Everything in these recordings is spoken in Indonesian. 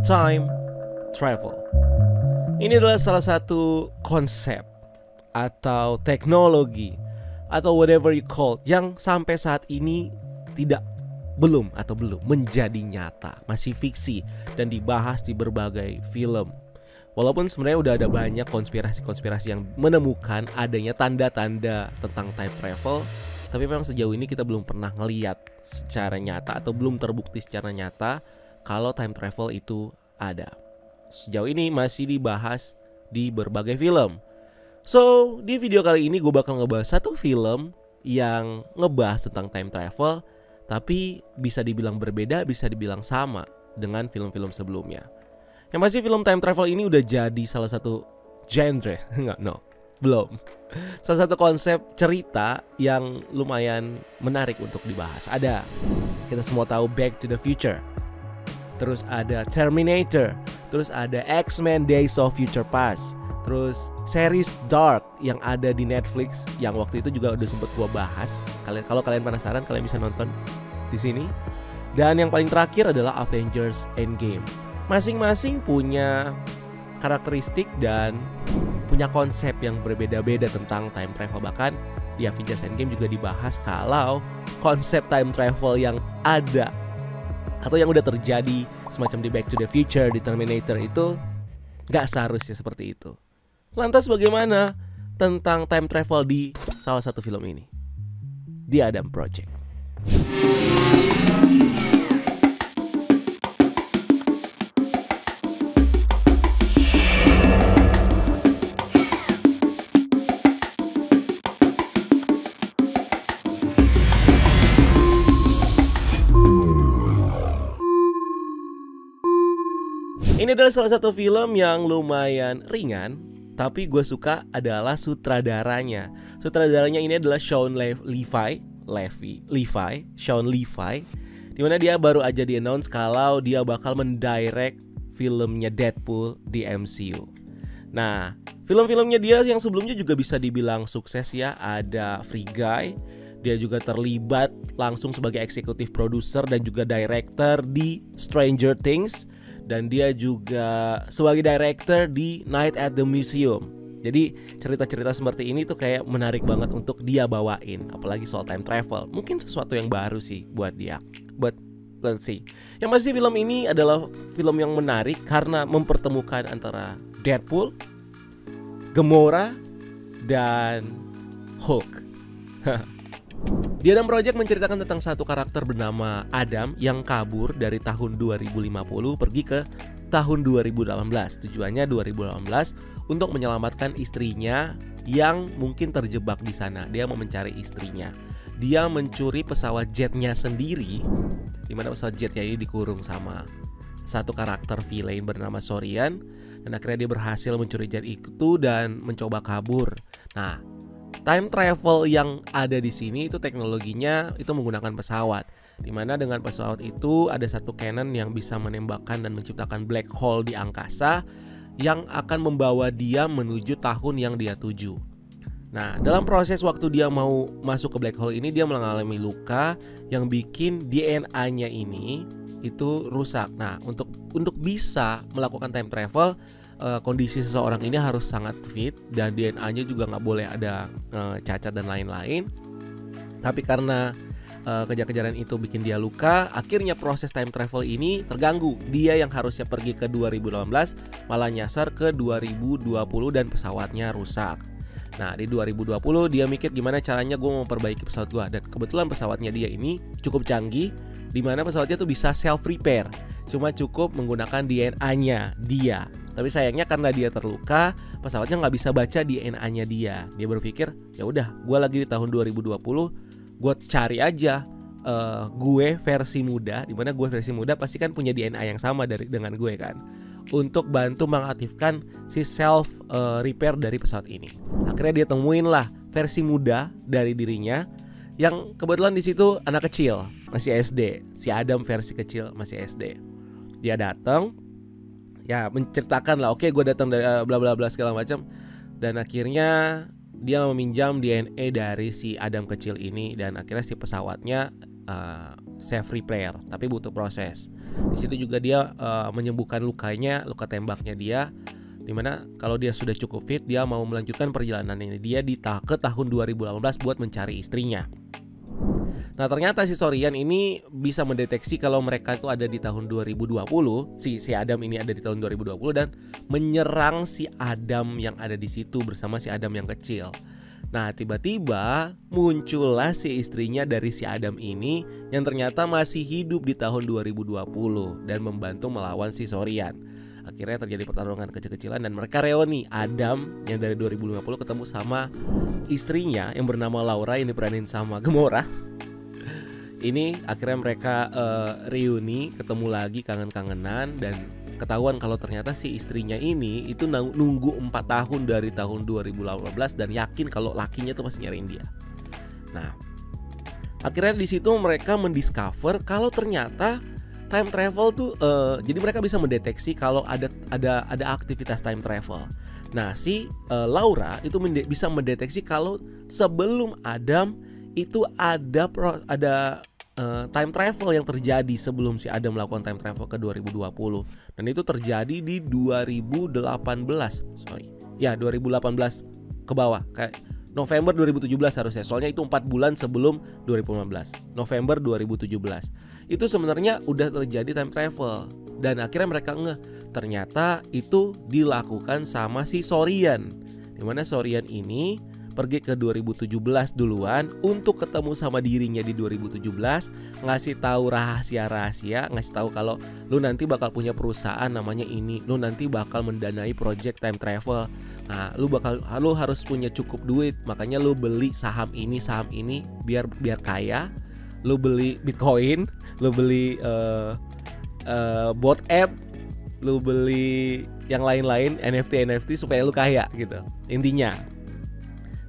time travel. Ini adalah salah satu konsep atau teknologi atau whatever you call yang sampai saat ini belum menjadi nyata, masih fiksi dan dibahas di berbagai film. Walaupun sebenarnya udah ada banyak konspirasi-konspirasi yang menemukan adanya tanda-tanda tentang time travel, tapi memang sejauh ini kita belum pernah ngeliat secara nyata atau belum terbukti secara nyata kalau time travel itu ada. Sejauh ini masih dibahas di berbagai film. So, di video kali ini gue bakal ngebahas satu film yang ngebahas tentang time travel, tapi bisa dibilang berbeda, bisa dibilang sama dengan film-film sebelumnya. Yang pasti film time travel ini udah jadi salah satu genre, belum. Salah satu konsep cerita yang lumayan menarik untuk dibahas. Ada, kita semua tahu Back to the Future. Terus ada Terminator, terus ada X-Men Days of Future Past, terus series Dark yang ada di Netflix yang waktu itu juga udah sempet gua bahas. Kalau kalian penasaran, kalian bisa nonton di sini. Dan yang paling terakhir adalah Avengers Endgame. Masing-masing punya karakteristik dan punya konsep yang berbeda-beda tentang time travel. Bahkan di Avengers Endgame juga dibahas kalau konsep time travel yang ada atau yang udah terjadi semacam di Back to the Future, di Terminator itu gak seharusnya seperti itu. Lantas bagaimana tentang time travel di salah satu film ini, The Adam Project? Ini adalah salah satu film yang lumayan ringan, tapi gue suka adalah sutradaranya. Sutradaranya ini adalah Sean Levy, dimana dia baru aja di-announce kalau dia bakal mendirect filmnya Deadpool di MCU. Nah, film-filmnya dia yang sebelumnya juga bisa dibilang sukses ya. Ada Free Guy, dia juga terlibat langsung sebagai eksekutif produser dan juga director di Stranger Things. Dan dia juga sebagai director di Night at the Museum. Jadi cerita-cerita seperti ini tuh kayak menarik banget untuk dia bawain. Apalagi soal time travel. Mungkin sesuatu yang baru sih buat dia. But let's see. Yang pasti film ini adalah film yang menarik karena mempertemukan antara Deadpool, Gamora, dan Hulk. The Adam Project menceritakan tentang satu karakter bernama Adam yang kabur dari tahun 2050 pergi ke tahun 2018. Tujuannya 2018 untuk menyelamatkan istrinya yang mungkin terjebak di sana. Dia mau mencari istrinya. Dia mencuri pesawat jetnya sendiri, di mana pesawat jetnya ini dikurung sama satu karakter villain bernama Sorian. Dan akhirnya dia berhasil mencuri jet itu dan mencoba kabur. Nah, time travel yang ada di sini itu teknologinya itu menggunakan pesawat, dimana dengan pesawat itu ada satu cannon yang bisa menembakkan dan menciptakan black hole di angkasa yang akan membawa dia menuju tahun yang dia tuju. Nah, dalam proses waktu dia mau masuk ke black hole ini, dia mengalami luka yang bikin DNA-nya ini itu rusak. Nah, untuk bisa melakukan time travel, kondisi seseorang ini harus sangat fit dan DNA-nya juga nggak boleh ada cacat dan lain-lain. Tapi karena kejar-kejaran itu bikin dia luka, akhirnya proses time travel ini terganggu. Dia yang harusnya pergi ke 2018 malah nyasar ke 2020 dan pesawatnya rusak. Nah, di 2020 dia mikir gimana caranya gue memperbaiki pesawat gue. Dan kebetulan pesawatnya dia ini cukup canggih, dimana pesawatnya tuh bisa self repair. Cuma cukup menggunakan DNA-nya dia. Tapi sayangnya karena dia terluka, pesawatnya nggak bisa baca DNA-nya dia. Dia berpikir, ya udah, gue lagi di tahun 2020, gue cari aja gue versi muda, dimana gue versi muda pasti kan punya DNA yang sama dengan gue kan, untuk bantu mengaktifkan si self repair dari pesawat ini. Akhirnya dia temuin lah versi muda dari dirinya, yang kebetulan di situ anak kecil, masih SD. Si Adam versi kecil masih SD. Dia datang, ya menceritakan lah, oke, gue datang dari bla bla bla segala macam, dan akhirnya dia meminjam DNA dari si Adam kecil ini, dan akhirnya si pesawatnya safe repair, tapi butuh proses. Di situ juga dia menyembuhkan lukanya, luka tembaknya dia, dimana kalau dia sudah cukup fit, dia mau melanjutkan perjalanan ini. Dia ke tahun 2018 buat mencari istrinya. Nah ternyata si Sorian ini bisa mendeteksi kalau mereka itu ada di tahun 2020, si Adam ini ada di tahun 2020 dan menyerang si Adam yang ada di situ bersama si Adam yang kecil. Nah tiba-tiba muncullah si istrinya dari si Adam ini yang ternyata masih hidup di tahun 2020 dan membantu melawan si Sorian. Akhirnya terjadi pertarungan kecil-kecilan dan mereka reuni. Adam yang dari 2050 ketemu sama istrinya yang bernama Laura yang diperanin sama Gamora. Ini akhirnya mereka reuni, ketemu lagi, kangen-kangenan, dan ketahuan kalau ternyata si istrinya ini itu nunggu 4 tahun dari tahun 2018 dan yakin kalau lakinya tuh masih nyariin dia. Nah, akhirnya di situ mereka mendiscover kalau ternyata time travel tuh jadi mereka bisa mendeteksi kalau ada aktivitas time travel. Nah, si Laura itu bisa mendeteksi kalau sebelum Adam itu ada time travel yang terjadi sebelum si Adam melakukan time travel ke 2020. Dan itu terjadi di 2018 ke bawah, kayak November 2017 harusnya. Soalnya itu 4 bulan sebelum 2015, November 2017. Itu sebenarnya udah terjadi time travel. Dan akhirnya mereka ternyata itu dilakukan sama si Sorian, dimana Sorian ini pergi ke 2017 duluan untuk ketemu sama dirinya di 2017, ngasih tahu rahasia-rahasia, ngasih tahu kalau lu nanti bakal punya perusahaan namanya ini, lu nanti bakal mendanai project time travel. Nah, lu harus punya cukup duit, makanya lu beli saham ini biar kaya. Lu beli Bitcoin, lu beli bot app, lu beli yang lain-lain NFT supaya lu kaya gitu intinya.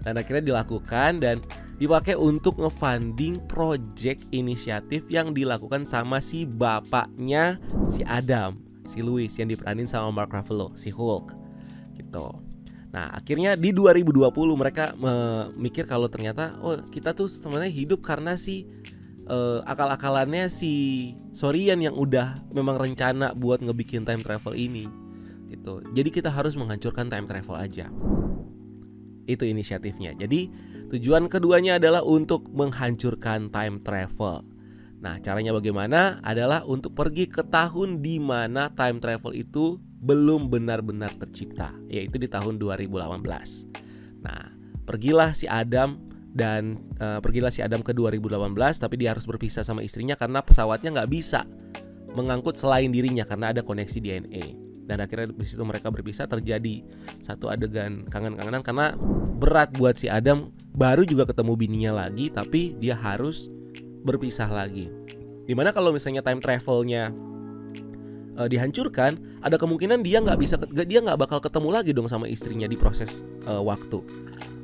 Dan akhirnya dilakukan dan dipakai untuk ngefunding project inisiatif yang dilakukan sama si bapaknya si Adam, si Louis yang diperanin sama Mark Ruffalo, si Hulk gitu. Nah akhirnya di 2020 mereka mikir kalau ternyata kita tuh sebenarnya hidup karena si akal-akalannya si Sorian yang udah memang rencana buat ngebikin time travel ini gitu. Jadi kita harus menghancurkan time travel aja. Itu inisiatifnya. Jadi tujuan keduanya adalah untuk menghancurkan time travel. Nah caranya bagaimana? Adalah untuk pergi ke tahun di mana time travel itu belum benar-benar tercipta, yaitu di tahun 2018. Nah pergilah si Adam ke 2018, tapi dia harus berpisah sama istrinya karena pesawatnya nggak bisa mengangkut selain dirinya karena ada koneksi DNA. Dan akhirnya di situ mereka berpisah, terjadi satu adegan kangen-kangenan karena berat buat si Adam, baru juga ketemu bininya lagi tapi dia harus berpisah lagi. Dimana kalau misalnya time travelnya dihancurkan, ada kemungkinan dia nggak bakal ketemu lagi dong sama istrinya di proses waktu.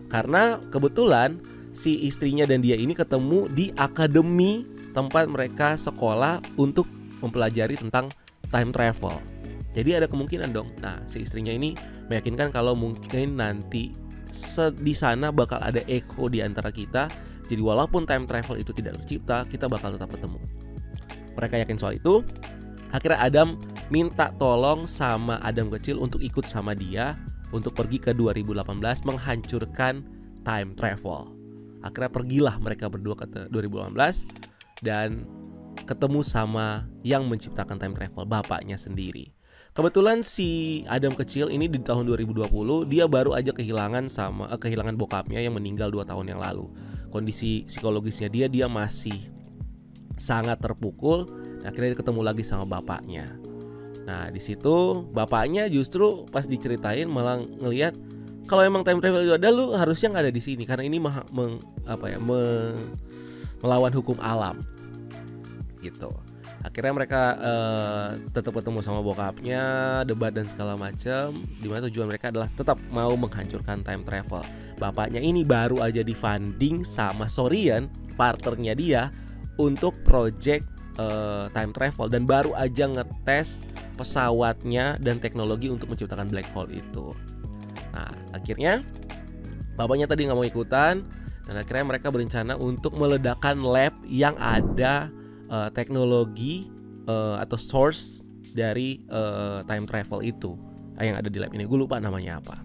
Karena kebetulan si istrinya dan dia ini ketemu di akademi tempat mereka sekolah untuk mempelajari tentang time travel. Jadi ada kemungkinan dong. Nah, si istrinya ini meyakinkan kalau mungkin nanti di sana bakal ada echo di antara kita. Jadi walaupun time travel itu tidak tercipta, kita bakal tetap ketemu. Mereka yakin soal itu. Akhirnya Adam minta tolong sama Adam kecil untuk ikut sama dia untuk pergi ke 2018 menghancurkan time travel. Akhirnya pergilah mereka berdua ke 2018 dan ketemu sama yang menciptakan time travel, bapaknya sendiri. Kebetulan si Adam kecil ini di tahun 2020 dia baru aja kehilangan bokapnya yang meninggal 2 tahun yang lalu. Kondisi psikologisnya dia masih sangat terpukul. Akhirnya dia ketemu lagi sama bapaknya. Nah di situ bapaknya justru pas diceritain malah ngelihat kalau emang time travel itu ada, lu harusnya nggak ada di sini karena ini melawan hukum alam gitu. Akhirnya mereka tetap ketemu sama bokapnya, debat dan segala macam. Dimana tujuan mereka adalah tetap mau menghancurkan time travel. Bapaknya ini baru aja di funding sama Sorian, partnernya dia, untuk project time travel dan baru aja ngetes pesawatnya dan teknologi untuk menciptakan black hole itu. Nah akhirnya bapaknya tadi nggak mau ikutan dan akhirnya mereka berencana untuk meledakkan lab yang ada teknologi atau source dari time travel itu yang ada di lab ini. Gue lupa namanya apa.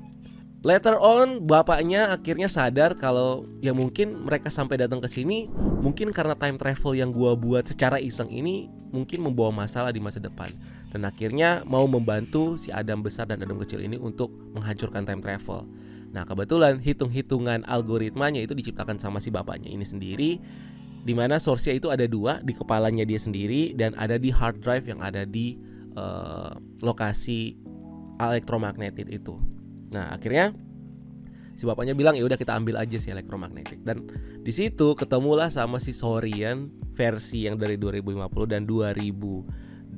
Later on bapaknya akhirnya sadar kalau ya mungkin mereka sampai datang ke sini mungkin karena time travel yang gua buat secara iseng ini mungkin membawa masalah di masa depan, dan akhirnya mau membantu si Adam besar dan Adam kecil ini untuk menghancurkan time travel. Nah, kebetulan hitung-hitungan algoritmanya itu diciptakan sama si bapaknya ini sendiri, dimana source-nya itu ada dua, di kepalanya dia sendiri dan ada di hard drive yang ada di lokasi elektromagnetik itu. Nah, akhirnya si bapaknya bilang ya udah kita ambil aja si elektromagnetik, dan di situ ketemulah sama si Saurian versi yang dari 2050 dan 2018.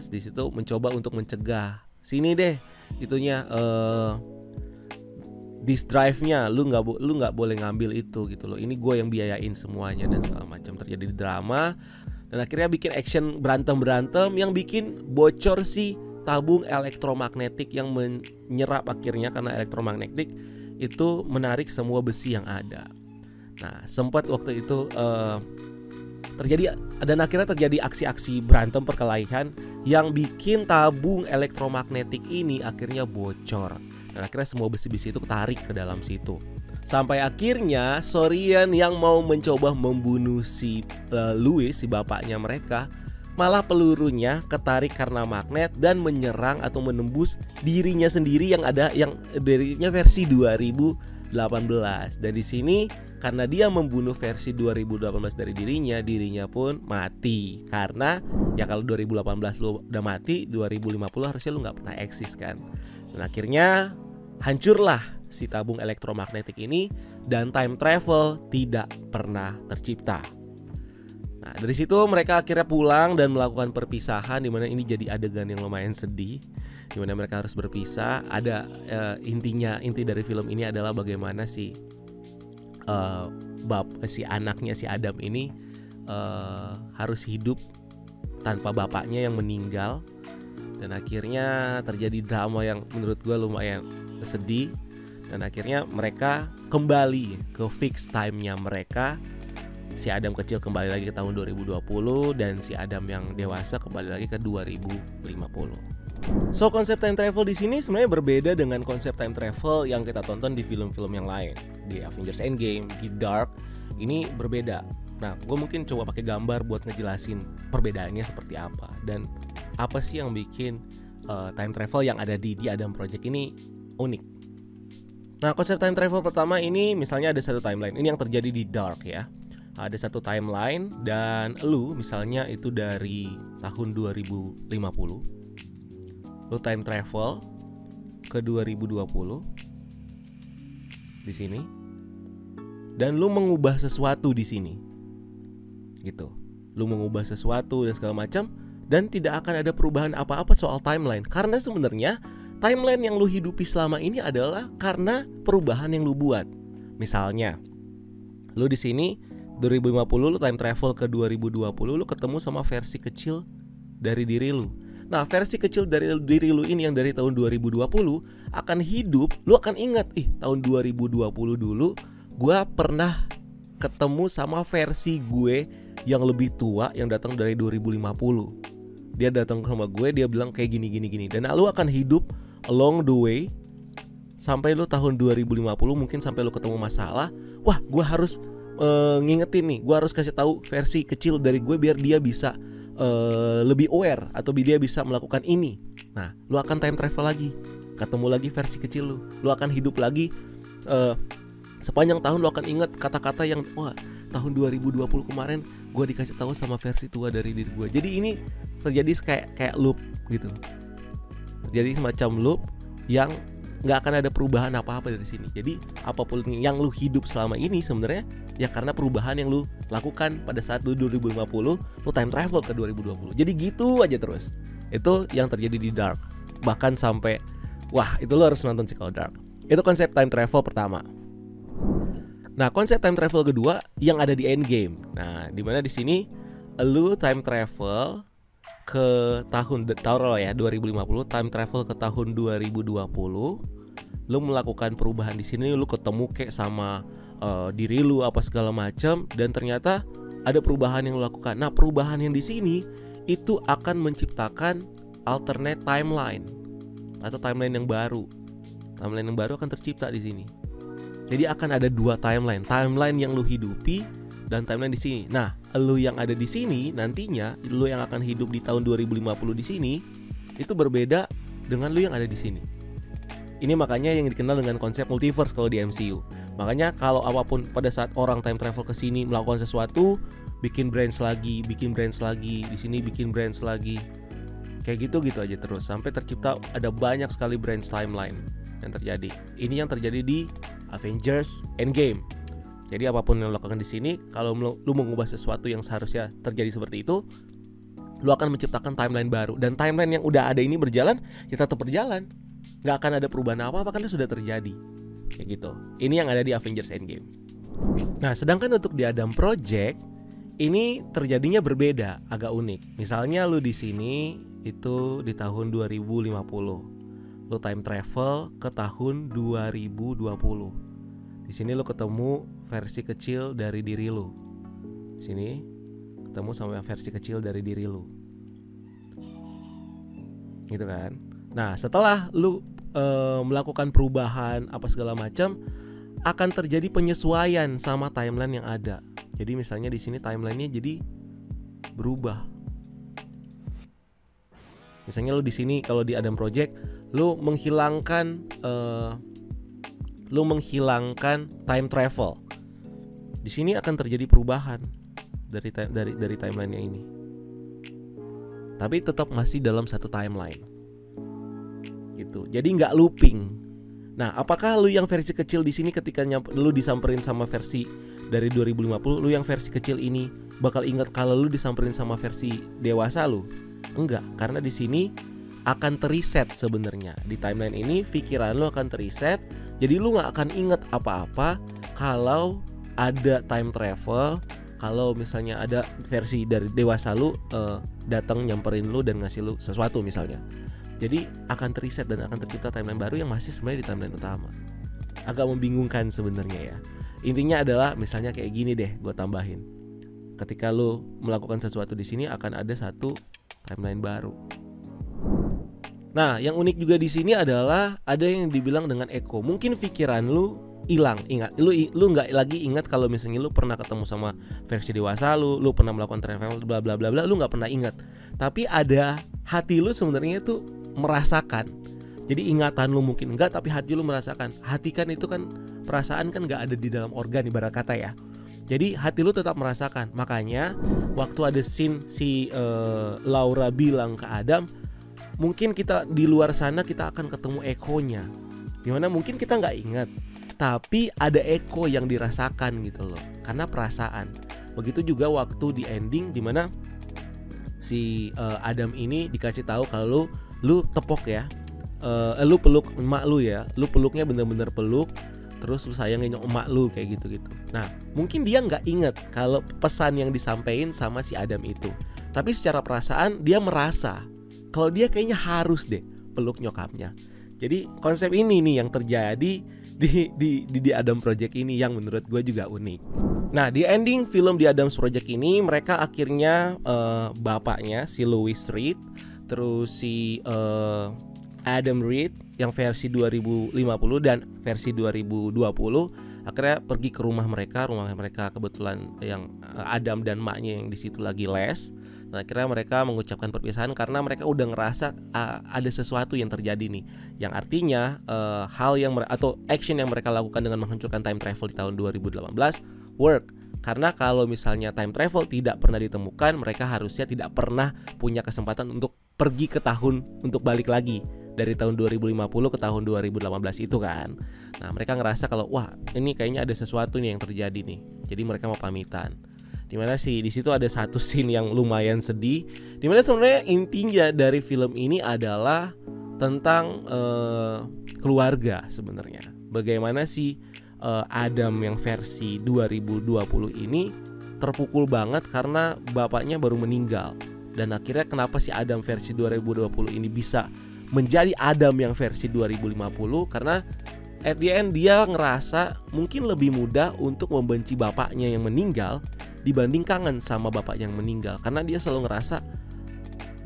Di situ mencoba untuk mencegah, sini deh itunya disk drive-nya, lu nggak boleh ngambil itu gitu loh, ini gue yang biayain semuanya dan segala macam. Terjadi drama dan akhirnya bikin action berantem yang bikin bocor si tabung elektromagnetik yang menyerap akhirnya, karena elektromagnetik itu menarik semua besi yang ada. Nah, sempat waktu itu terjadi, dan akhirnya terjadi aksi-aksi berantem perkelahian yang bikin tabung elektromagnetik ini akhirnya bocor, dan akhirnya semua besi-besi itu ketarik ke dalam situ. Sampai akhirnya Saurian yang mau mencoba membunuh si Louis, si bapaknya mereka, malah pelurunya ketarik karena magnet dan menyerang atau menembus dirinya sendiri yang dirinya versi 2018. Dan di sini karena dia membunuh versi 2018 dari dirinya pun mati. Karena ya kalau 2018 lu udah mati, 2050 harusnya lu nggak pernah eksis kan. Dan akhirnya hancurlah si tabung elektromagnetik ini dan time travel tidak pernah tercipta. Nah, dari situ mereka akhirnya pulang dan melakukan perpisahan, dimana ini jadi adegan yang lumayan sedih, dimana mereka harus berpisah. Ada inti dari film ini adalah bagaimana si anaknya si Adam ini harus hidup tanpa bapaknya yang meninggal, dan akhirnya terjadi drama yang menurut gue lumayan sedih. Dan akhirnya mereka kembali ke fix time-nya mereka. Si Adam kecil kembali lagi ke tahun 2020 dan si Adam yang dewasa kembali lagi ke 2050. So, konsep time travel di sini sebenarnya berbeda dengan konsep time travel yang kita tonton di film-film yang lain. Di Avengers Endgame, di Dark, ini berbeda. Nah, gue mungkin coba pakai gambar buat ngejelasin perbedaannya seperti apa dan apa sih yang bikin time travel yang ada di Adam Project ini unik. Nah, konsep time travel pertama ini misalnya ada satu timeline. Ini yang terjadi di Dark ya. Ada satu timeline dan lu misalnya itu dari tahun 2050, lu time travel ke 2020 di sini dan lu mengubah sesuatu di sini gitu. Lu mengubah sesuatu dan segala macam, dan tidak akan ada perubahan apa-apa soal timeline, karena sebenarnya timeline yang lu hidupi selama ini adalah karena perubahan yang lu buat. Misalnya lu di sini 2050 lu time travel ke 2020, lu ketemu sama versi kecil dari diri lu. Nah, versi kecil dari diri lu ini yang dari tahun 2020 akan hidup, lu akan ingat, tahun 2020 dulu gua pernah ketemu sama versi gue yang lebih tua yang datang dari 2050. Dia datang sama gue, dia bilang kayak gini. Dan lu akan hidup along the way sampai lu tahun 2050, mungkin sampai lu ketemu masalah. Wah, gua harus ngingetin nih, gue harus kasih tahu versi kecil dari gue biar dia bisa lebih aware atau dia bisa melakukan ini. Nah, lu akan time travel lagi, ketemu lagi versi kecil lu akan hidup lagi sepanjang tahun. Lu akan ingat kata-kata yang wah tahun 2020 kemarin gue dikasih tahu sama versi tua dari diri gue. Jadi ini terjadi kayak loop gitu. Jadi semacam loop yang nggak akan ada perubahan apa-apa dari sini. Jadi apapun yang lu hidup selama ini sebenarnya ya karena perubahan yang lu lakukan pada saat lu 2050, lu time travel ke 2020. Jadi gitu aja terus. Itu yang terjadi di Dark. Bahkan sampai wah, itu lu harus nonton sih kalau Dark. Itu konsep time travel pertama. Nah, konsep time travel kedua yang ada di Endgame. Nah, dimana di sini lu time travel ke tahun ya 2050, time travel ke tahun 2020. Lu melakukan perubahan di sini, lu ketemu kayak sama diri lu apa segala macam, dan ternyata ada perubahan yang lo lakukan. Nah, perubahan yang di sini itu akan menciptakan alternate timeline atau timeline yang baru. Timeline yang baru akan tercipta di sini. Jadi akan ada dua timeline, timeline yang lu hidupi dan timeline di sini. Nah, lu yang ada di sini nantinya, lu yang akan hidup di tahun 2050 di sini itu berbeda dengan lu yang ada di sini. Ini makanya yang dikenal dengan konsep multiverse kalau di MCU. Makanya kalau apapun pada saat orang time travel ke sini melakukan sesuatu, bikin branch lagi, di sini bikin branch lagi. Kayak gitu aja terus sampai tercipta ada banyak sekali branch timeline yang terjadi. Ini yang terjadi di Avengers Endgame. Jadi apapun yang lo lakukan di sini, kalau lo mau mengubah sesuatu yang seharusnya terjadi seperti itu, lo akan menciptakan timeline baru. Dan timeline yang udah ada ini berjalan, ya tetap berjalan. Gak akan ada perubahan apa-apa karena sudah terjadi. Kayak gitu. Ini yang ada di Avengers Endgame. Nah, sedangkan untuk di Adam Project ini terjadinya berbeda, agak unik. Misalnya lo di sini itu di tahun 2050. Lo time travel ke tahun 2020. Di sini lo ketemu versi kecil dari diri lo. Di sini ketemu sama versi kecil dari diri lo. Gitu kan? Nah, setelah lo melakukan perubahan apa segala macam, akan terjadi penyesuaian sama timeline yang ada. Jadi misalnya di sini timelinenya jadi berubah. Misalnya lo di sini kalau di Adam Project lo menghilangkan time travel. Di sini akan terjadi perubahan dari timelinenya ini. Tapi tetap masih dalam satu timeline. Gitu. Jadi nggak looping. Nah, apakah lu yang versi kecil di sini ketika lu disamperin sama versi dari 2050, lu yang versi kecil ini bakal ingat kalau lu disamperin sama versi dewasa lu? Enggak, karena di sini akan teriset sebenarnya. Di timeline ini pikiran lu akan teriset. Jadi lu gak akan inget apa-apa kalau ada time travel, kalau misalnya ada versi dari dewasa lu datang nyamperin lu dan ngasih lu sesuatu misalnya. Jadi akan teriset dan akan tercipta timeline baru yang masih sebenarnya di timeline utama. Agak membingungkan sebenarnya ya. Intinya adalah misalnya kayak gini deh, gue tambahin. Ketika lu melakukan sesuatu di sini akan ada satu timeline baru. Nah, yang unik juga di sini adalah ada yang dibilang dengan echo. Mungkin pikiran lu hilang, ingat. Lu nggak lagi ingat kalau misalnya lu pernah ketemu sama versi dewasa lu pernah melakukan travel bla bla bla bla, lu nggak pernah ingat. Tapi ada hati lu sebenarnya itu merasakan. Jadi ingatan lu mungkin enggak, tapi hati lu merasakan. Hati kan itu kan perasaan kan nggak ada di dalam organ ibarat kata ya. Jadi hati lu tetap merasakan. Makanya waktu ada scene si Laura bilang ke Adam, mungkin kita di luar sana kita akan ketemu ekonya, dimana mungkin kita nggak ingat, tapi ada eko yang dirasakan gitu loh, karena perasaan. Begitu juga waktu di ending dimana si Adam ini dikasih tahu kalau lu tepok ya, lu peluk emak lu ya, lu peluknya bener-bener peluk, terus lu sayangin emak lu kayak gitu-gitu. Nah, mungkin dia nggak ingat kalau pesan yang disampaikan sama si Adam itu, tapi secara perasaan dia merasa kalau dia kayaknya harus deh peluk nyokapnya. Jadi konsep ini nih yang terjadi di Adam Project ini yang menurut gue juga unik. Nah, di ending film di Adam Project ini mereka akhirnya bapaknya si Louis Reed, terus si Adam Reed yang versi 2050 dan versi 2020 akhirnya pergi ke rumah mereka kebetulan yang Adam dan maknya yang di situ lagi les. Nah, akhirnya mereka mengucapkan perpisahan karena mereka udah ngerasa ada sesuatu yang terjadi nih, yang artinya hal yang atau action yang mereka lakukan dengan menghancurkan time travel di tahun 2018 work. Karena kalau misalnya time travel tidak pernah ditemukan, mereka harusnya tidak pernah punya kesempatan untuk pergi ke tahun untuk balik lagi dari tahun 2050 ke tahun 2018 itu kan. Nah, mereka ngerasa kalau wah, ini kayaknya ada sesuatu nih yang terjadi nih. Jadi mereka mau pamitan. Dimana sih di situ ada satu scene yang lumayan sedih, dimana sebenarnya intinya dari film ini adalah tentang keluarga sebenarnya. Bagaimana sih Adam yang versi 2020 ini terpukul banget karena bapaknya baru meninggal. Dan akhirnya kenapa si Adam versi 2020 ini bisa menjadi Adam yang versi 2050, karena at the end dia ngerasa mungkin lebih mudah untuk membenci bapaknya yang meninggal dibanding kangen sama bapak yang meninggal. Karena dia selalu ngerasa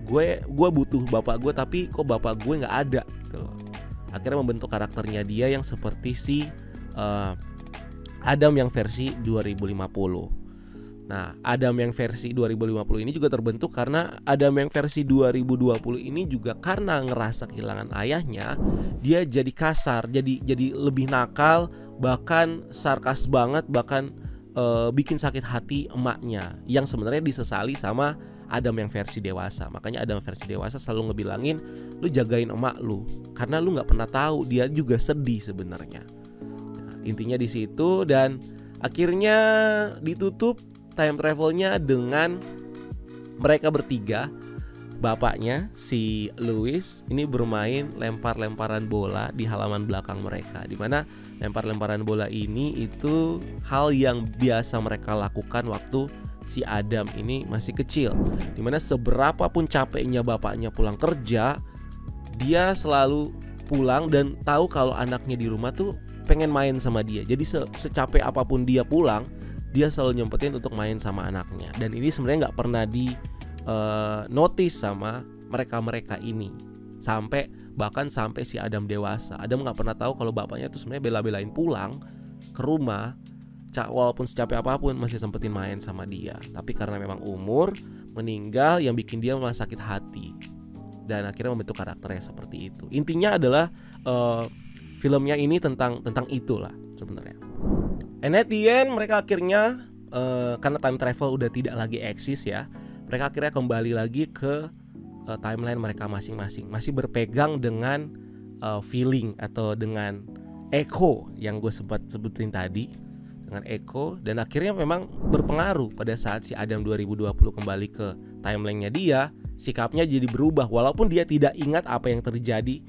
gue butuh bapak gue, tapi kok bapak gue nggak ada gitu loh. Akhirnya membentuk karakternya dia yang seperti si Adam yang versi 2050. Nah, Adam yang versi 2050 ini juga terbentuk karena Adam yang versi 2020 ini juga karena ngerasa kehilangan ayahnya, dia jadi kasar, jadi lebih nakal, bahkan sarkas banget, bahkan bikin sakit hati emaknya yang sebenarnya disesali sama Adam yang versi dewasa. Makanya Adam versi dewasa selalu ngebilangin, lu jagain emak lu karena lu nggak pernah tahu dia juga sedih sebenarnya. Nah, intinya di situ, dan akhirnya ditutup time travelnya dengan mereka bertiga. Bapaknya si Louis ini bermain lempar-lemparan bola di halaman belakang mereka, dimana lempar-lemparan bola ini itu hal yang biasa mereka lakukan waktu si Adam ini masih kecil. Dimana seberapapun capeknya bapaknya pulang kerja, dia selalu pulang dan tahu kalau anaknya di rumah tuh pengen main sama dia. Jadi secapek apapun dia pulang, dia selalu nyempetin untuk main sama anaknya. Dan ini sebenarnya nggak pernah di notice sama mereka ini, bahkan sampai si Adam dewasa. Adam nggak pernah tahu kalau bapaknya tuh sebenarnya bela-belain pulang ke rumah, walaupun secapek apapun masih sempetin main sama dia. Tapi karena memang umur meninggal yang bikin dia malah sakit hati, dan akhirnya membentuk karakternya seperti itu. Intinya adalah filmnya ini tentang itulah sebenarnya. And at the end mereka akhirnya karena time travel udah tidak lagi eksis ya, mereka akhirnya kembali lagi ke timeline mereka masing-masing, masih berpegang dengan feeling atau dengan echo yang gue sempat sebutin tadi, dengan echo. Dan akhirnya memang berpengaruh pada saat si Adam 2020 kembali ke timelinenya dia, sikapnya jadi berubah. Walaupun dia tidak ingat apa yang terjadi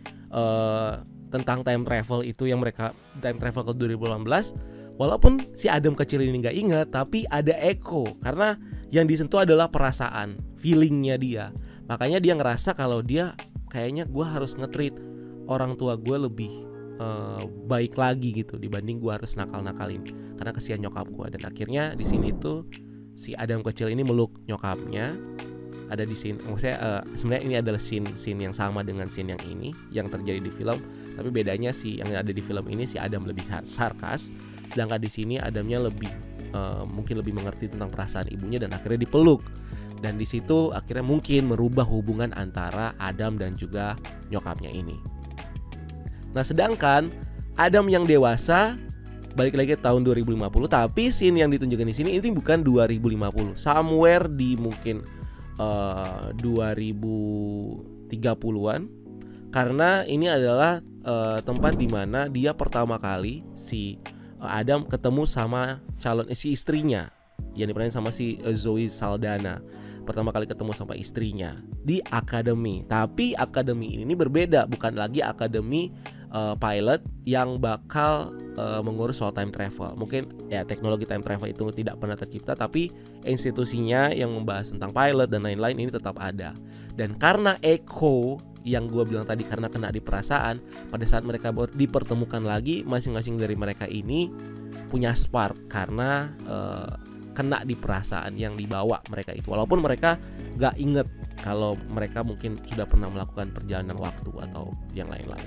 tentang time travel itu, yang mereka time travel ke 2018. Walaupun si Adam kecil ini gak ingat, tapi ada echo, karena yang disentuh adalah perasaan, feelingnya dia. Makanya dia ngerasa kalau dia kayaknya gue harus nge-treat orang tua gue lebih baik lagi gitu, dibanding gue harus nakal-nakalin karena kesian nyokap gue. Dan akhirnya di sini tuh si Adam kecil ini meluk nyokapnya. Ada di scene, maksudnya sebenarnya ini adalah scene yang sama dengan scene yang ini yang terjadi di film, tapi bedanya si yang ada di film ini si Adam lebih sarkas, sedangkan di sini Adamnya lebih mungkin lebih mengerti tentang perasaan ibunya, dan akhirnya dipeluk. Dan di situ akhirnya mungkin merubah hubungan antara Adam dan juga nyokapnya ini. Nah, sedangkan Adam yang dewasa balik lagi ke tahun 2050, tapi scene yang ditunjukkan di sini ini bukan 2050, somewhere di mungkin 2030-an, karena ini adalah tempat dimana dia pertama kali si Adam ketemu sama calon si istrinya yang diperanin sama si Zoe Saldana. Pertama kali ketemu sama istrinya di akademi. Tapi akademi ini berbeda, bukan lagi akademi pilot yang bakal mengurus soal time travel. Mungkin ya teknologi time travel itu tidak pernah tercipta, tapi institusinya yang membahas tentang pilot dan lain-lain ini tetap ada. Dan karena echo yang gue bilang tadi, karena kena di perasaan, pada saat mereka dipertemukan lagi, masing-masing dari mereka ini punya spark karena kena di perasaan yang dibawa mereka itu. Walaupun mereka gak inget kalau mereka mungkin sudah pernah melakukan perjalanan waktu atau yang lain-lain.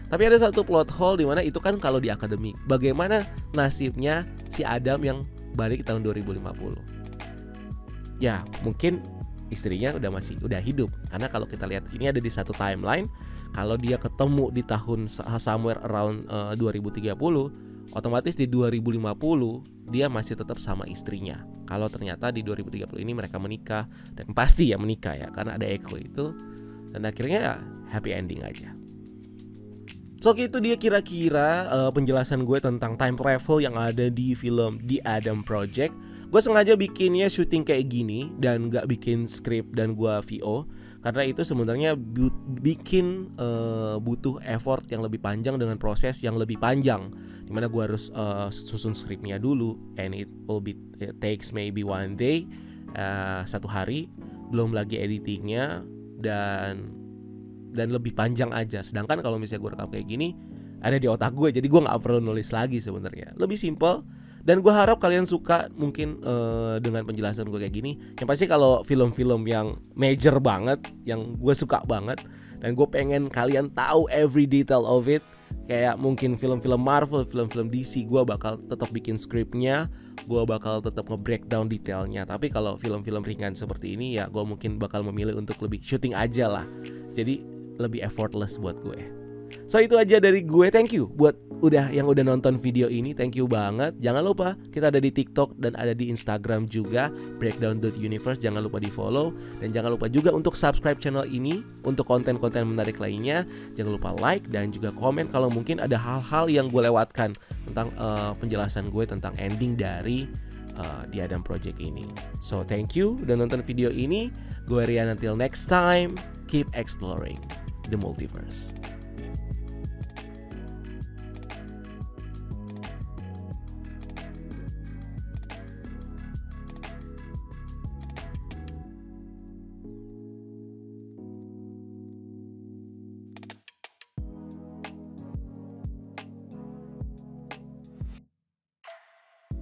Tapi ada satu plot hole di mana itu kan kalau di akademik. Bagaimana nasibnya si Adam yang balik tahun 2050? Ya, mungkin istrinya udah hidup. Karena kalau kita lihat ini ada di satu timeline, kalau dia ketemu di tahun somewhere around 2030, otomatis di 2050 dia masih tetap sama istrinya. Kalau ternyata di 2030 ini mereka menikah, dan pasti ya menikah ya, karena ada echo itu. Dan akhirnya ya happy ending aja. So itu dia kira-kira penjelasan gue tentang time travel yang ada di film The Adam Project. Gue sengaja bikinnya syuting kayak gini dan gak bikin skrip dan gue VO, karena itu sebenarnya bikin butuh effort yang lebih panjang dengan proses yang lebih panjang, dimana gue harus susun skripnya dulu, and it takes maybe one day, 1 hari, belum lagi editingnya, dan lebih panjang aja. Sedangkan kalau misalnya gue rekam kayak gini ada di otak gue, jadi gue nggak perlu nulis lagi sebenarnya, lebih simple Dan gue harap kalian suka mungkin dengan penjelasan gue kayak gini. Yang pasti kalau film-film yang major banget, yang gue suka banget, dan gue pengen kalian tahu every detail of it, kayak mungkin film-film Marvel, film-film DC, gue bakal tetap bikin skripnya, gue bakal tetap nge-breakdown detailnya. Tapi kalau film-film ringan seperti ini ya gue mungkin bakal memilih untuk lebih syuting aja lah. Jadi lebih effortless buat gue. So itu aja dari gue. Thank you buat yang udah nonton video ini. Thank you banget. Jangan lupa kita ada di TikTok dan ada di Instagram juga, breakdown.universe. Jangan lupa di follow. Dan jangan lupa juga untuk subscribe channel ini untuk konten-konten menarik lainnya. Jangan lupa like dan juga komen kalau mungkin ada hal-hal yang gue lewatkan tentang penjelasan gue tentang ending dari The Adam Project ini. So thank you udah nonton video ini. Gue Rian, until next time, keep exploring the multiverse.